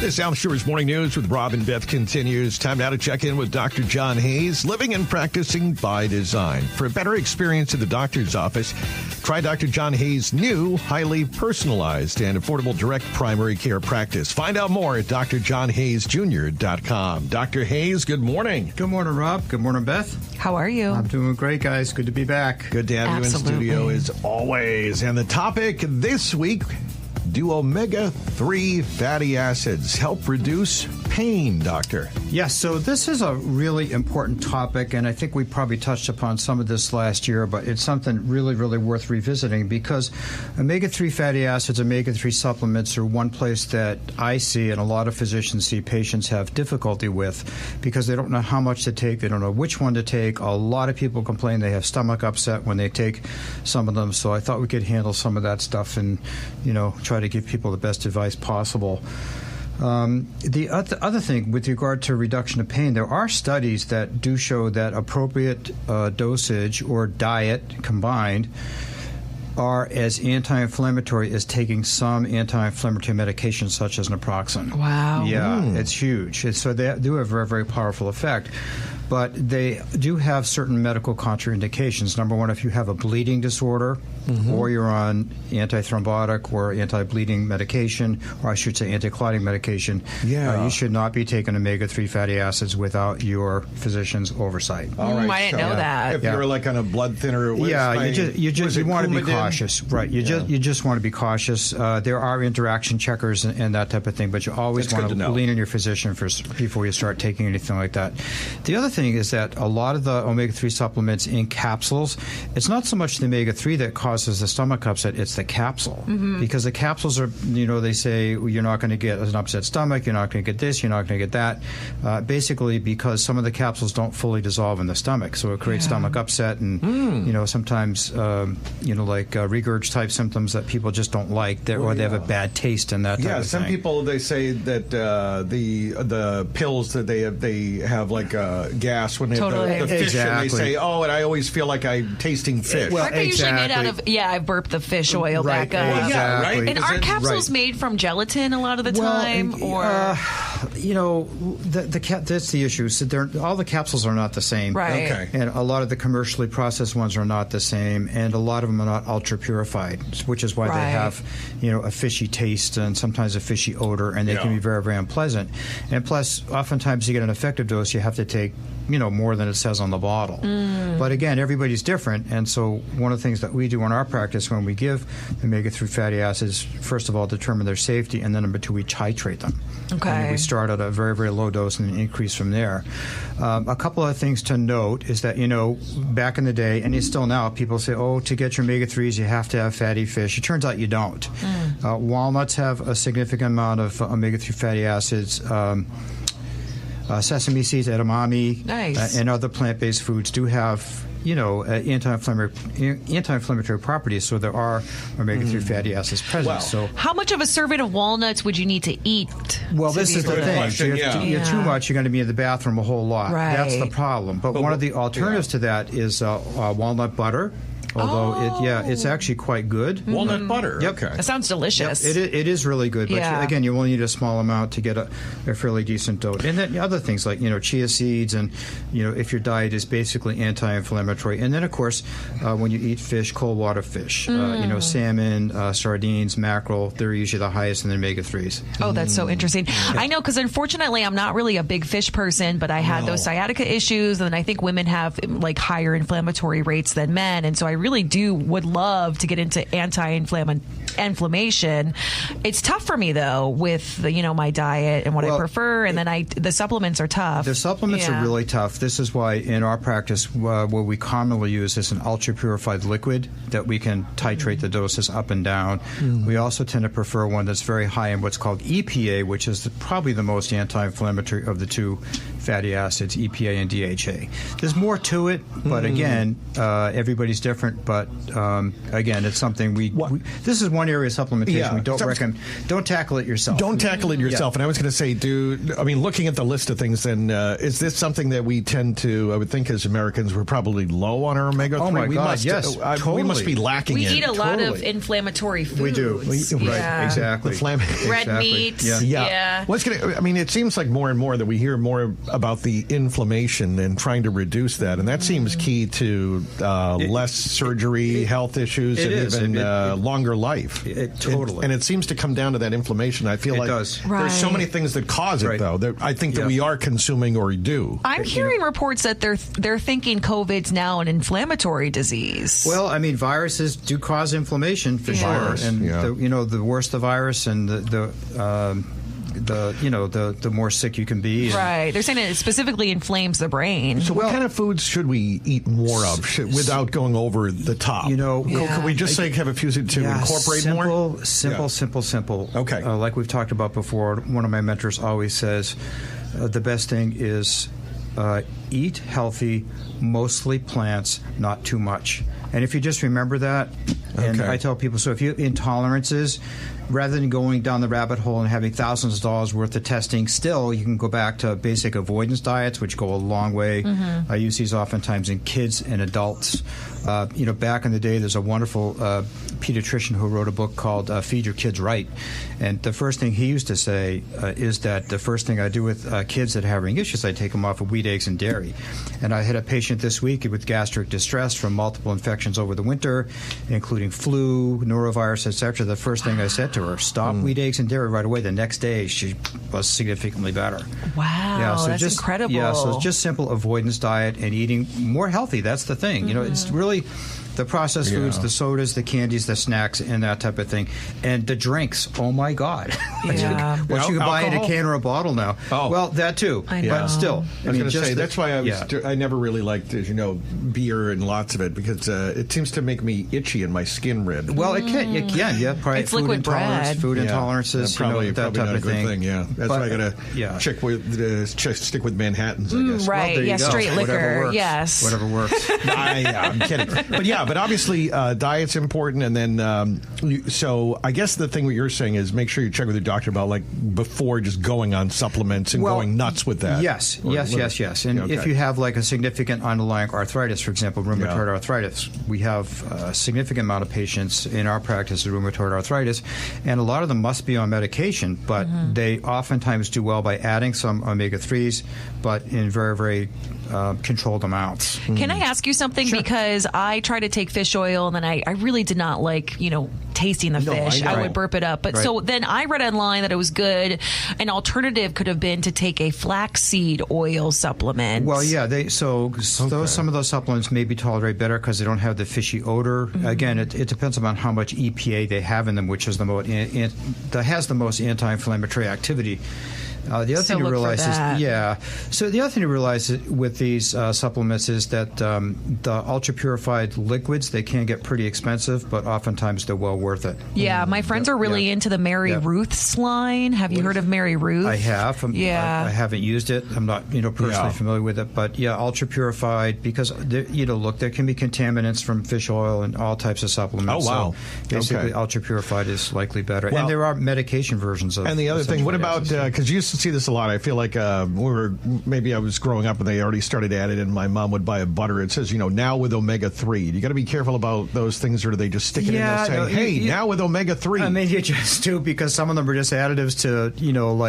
This South Shore's Morning News with Rob and Beth continues. Time now to check in with Dr. John Hayes, living and practicing by design. For a better experience at the doctor's office, try Dr. John Hayes' new, highly personalized and affordable direct primary care practice. Find out more at drjohnhayesjr.com. Dr. Hayes, good morning. Good morning, Rob. Good morning, Beth. How are you? I'm doing great, guys. Good to be back. Good to have you in studio as always. And the topic this week, do omega-3 fatty acids help reduce pain, doctor? Yes, so this is a really important topic, and I think we probably touched upon some of this last year, but it's something really, really worth revisiting because omega-3 fatty acids, omega-3 supplements are one place that I see and a lot of physicians see patients have difficulty with because they don't know how much to take, they don't know which one to take. A lot of people complain they have stomach upset when they take some of them, so I thought we could handle some of that stuff and, try to give people the best advice possible. The other thing with regard to reduction of pain, there are studies that do show that appropriate dosage or diet combined are as anti-inflammatory as taking some anti-inflammatory medication such as naproxen. Wow. Yeah, it's huge. So they do have a very, very powerful effect. But they do have certain medical contraindications. Number one, if you have a bleeding disorder or you're on antithrombotic or anti-bleeding medication, or I should say anti-clotting medication, you should not be taking omega-3 fatty acids without your physician's oversight. All right, I didn't know that. If you're like on a blood thinner, you want to be cautious, right? You just want to be cautious. There are interaction checkers and that type of thing, but you always want to lean on your physician before you start taking anything like that. The other thing is that a lot of the omega-3 supplements in capsules, it's not so much the omega-3 that causes the stomach upset, it's the capsule. Because the capsules are, they say you're not going to get an upset stomach, you're not going to get this, you're not going to get that. Basically because some of the capsules don't fully dissolve in the stomach, so it creates stomach upset and, sometimes, like regurg type symptoms that people just don't like, or they have a bad taste in that type of thing. Yeah, some people, they say that the pills that they have like gas when they have the fish, and they say, and I always feel like I'm tasting fish. Aren't they usually made out of, I burped the fish oil back up. Yeah, right? And aren't capsules made from gelatin a lot of the time? That's the issue. So all the capsules are not the same. Right. Okay. And a lot of the commercially processed ones are not the same, and a lot of them are not ultra-purified, which is why they have, a fishy taste and sometimes a fishy odor, and they can be very, very unpleasant. And plus, oftentimes to get an effective dose, you have to take more than it says on the bottle. But again, everybody's different, and so one of the things that we do in our practice when we give omega-3 fatty acids, first of all, determine their safety, and then number two, we titrate them. Okay. And we start at a very, very low dose and increase from there. A couple of things to note is that, back in the day, and still now, people say, to get your omega-3s, you have to have fatty fish. It turns out you don't. Walnuts have a significant amount of omega-3 fatty acids. Sesame seeds, edamame, and other plant-based foods do have, anti-inflammatory properties, so there are omega-3 fatty acids present. Wow. So, how much of a serving of walnuts would you need to eat? Well, this is the thing. You're too much, you're going to be in the bathroom a whole lot. Right. That's the problem. But one of the alternatives to that is walnut butter. Although it's actually quite good. Walnut butter. Yep. Okay. That sounds delicious. Yep. It is really good. But again, you only need a small amount to get a fairly decent dose. And then other things like chia seeds, and if your diet is basically anti-inflammatory. And then of course, when you eat fish, cold water fish, salmon, sardines, mackerel, they're usually the highest in the omega-3s. Oh, that's so interesting. I know, because unfortunately, I'm not really a big fish person, but I had those sciatica issues, and I think women have like higher inflammatory rates than men, and so I really would love to get into anti-inflammation. It's tough for me though with my diet and what I prefer, and then the supplements are tough. The supplements are really tough. This is why in our practice what we commonly use is an ultra purified liquid that we can titrate the doses up and down. We also tend to prefer one that's very high in what's called EPA, which is probably the most anti-inflammatory of the two fatty acids, EPA and DHA. There's more to it, but again, everybody's different. But again, it's something this is one area of supplementation we don't recommend. Don't tackle it yourself. Don't tackle it yourself. And I was going to say, looking at the list of things, then is this something that we tend to? I would think as Americans, we're probably low on our omega-3. Oh my God, yes, totally. We must be lacking. We in eat a lot of inflammatory foods. We do, right? Exactly. Red meat. Yeah. It seems like more and more that we hear more about the inflammation and trying to reduce that, and that seems key to less surgery, health issues, and even longer life. Totally. And it seems to come down to that inflammation. I feel like there's so many things that cause it, though. That I think that we are consuming or do. I'm hearing reports that they're thinking COVID's now an inflammatory disease. Well, viruses do cause inflammation for sure, and the worse the virus, and the more sick you can be. Right. They're saying it specifically inflames the brain. So what kind of foods should we eat more of without going over the top? Could we just have a few to incorporate more? Simple. Okay. Like we've talked about before, one of my mentors always says, the best thing is eat healthy, mostly plants, not too much. And if you just remember that, and I tell people, so if you have intolerances, rather than going down the rabbit hole and having thousands of dollars worth of testing, still you can go back to basic avoidance diets, which go a long way. I use these oftentimes in kids and adults. Back in the day, there's a wonderful pediatrician who wrote a book called Feed Your Kids Right. And the first thing he used to say is that the first thing I do with kids that are having issues, I take them off of wheat, eggs, and dairy. And I had a patient this week with gastric distress from multiple infections over the winter, including flu, norovirus, etc. The first thing I said to her, stop wheat, eggs, and dairy right away. The next day, she was significantly better. Wow, that's incredible. Yeah, so it's just simple avoidance diet and eating more healthy. That's the thing. It's really the processed foods, the sodas, the candies, the snacks, and that type of thing. And the drinks, oh my God. Yeah. What you can buy in a can or a bottle now. Oh. Well, that too. I know. But still. I was going to say, that's why I never really liked, as you know, beer and lots of it, because it seems to make me itchy and my skin red. Well, it can. Yeah, probably it's food liquid intolerance, bread. Food intolerances, probably that type not of a good thing. Yeah, that's why I got to stick with Manhattans, I guess. Right. Well, straight liquor. Yes. Whatever works. I'm kidding. But obviously diet's important, and then so I guess the thing what you're saying is make sure you check with your doctor about before just going on supplements and going nuts with that. Yes. And if you have a significant underlying arthritis, for example, rheumatoid arthritis, we have a significant amount of patients in our practice with rheumatoid arthritis, and a lot of them must be on medication, but they oftentimes do well by adding some omega-3s, but in very, very controlled amounts. Can I ask you something? Sure. Because I try to take fish oil, and then I really did not like, tasting the fish. I would burp it up. But so then I read online that it was good. An alternative could have been to take a flaxseed oil supplement. Well, yeah. Some of those supplements may be tolerated better because they don't have the fishy odor. Again, it depends on how much EPA they have in them, which is that has the most anti-inflammatory activity. The other thing to realize So the other thing to realize with these supplements is that the ultra purified liquids, they can get pretty expensive, but oftentimes they're well worth it. Yeah, my friends are really into the Mary Ruth's line. Have you heard of Mary Ruth? I have. I haven't used it. I'm not personally familiar with it, but ultra purified because there can be contaminants from fish oil and all types of supplements. Oh wow! So basically, ultra purified is likely better, and there are medication versions of. And the other thing, what about because you used to see this a lot? I feel like maybe I was growing up and they already started adding it, and my mom would buy a butter. It says now with omega-3. You got to be careful about those things, or do they just stick it in there saying, now with omega-3? I mean, you just do because some of them are just additives to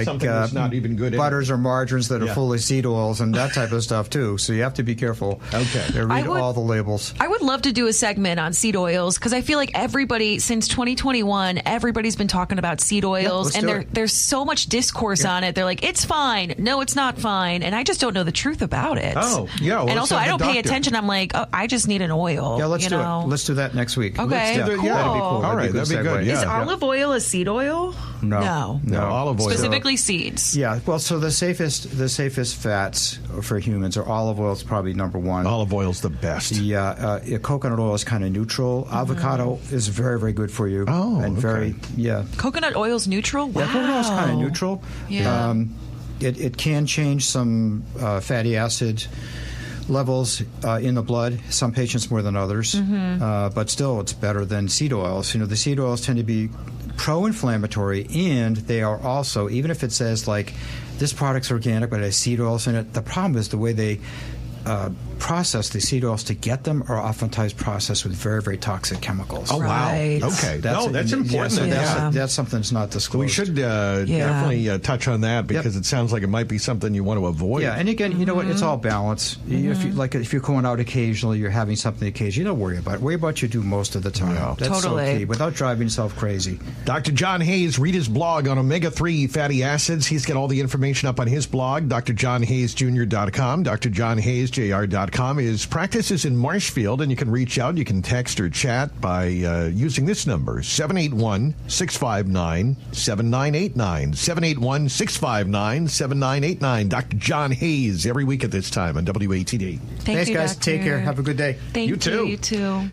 something that's not even good butters or margarines that are full of seed oils and that type of stuff too. So you have to be careful. Okay, read all the labels. I would love to do a segment on seed oils because I feel like everybody since 2021, everybody's been talking about seed oils, and there's so much discourse on it. They're like, it's fine. No, it's not fine. And I just don't know the truth about it. Oh, yeah. Well, and also, I don't pay attention. I'm like, I just need an oil. Yeah, let's do it. Let's do that next week. Okay, cool. That'd be cool. All right, that'd be good. Yeah. Is olive oil a seed oil? No, olive oil. Specifically seeds. Yeah, well, so the safest fats for humans are olive oil is probably number one. Olive oil's the best. Yeah, coconut oil is kind of neutral. Avocado is very, very good for you. Oh, and okay. Coconut oil's neutral? Wow. Yeah, coconut oil is kind of neutral. Yeah. it can change some fatty acid levels in the blood. Some patients more than others, but still it's better than seed oils. The seed oils tend to be pro-inflammatory, and they are also, even if it says like this product's organic but it has seed oils in it, the problem is the way they process the seed oils to get them are oftentimes processed with very, very toxic chemicals. Oh, Right. wow. Okay. That's important. That's something that's not disclosed. We should definitely touch on that because it sounds like it might be something you want to avoid. Yeah, and again, you know what? It's all balance. If you're going out occasionally, you're having something occasionally, don't worry about it. Worry about what you do most of the time. Yeah. That's Totally. so key, without driving yourself crazy. Dr. John Hayes, read his blog on omega-3 fatty acids. He's got all the information up on his blog, drjohnhayesjr.com, drjohnhayesjr.com. His practice is in Marshfield, and you can reach out. You can text or chat by using this number, 781-659-7989, 781-659-7989. Dr. John Hayes, every week at this time on WATD. Thanks, guys. Doctor. Take care. Have a good day. Thank You too. You too.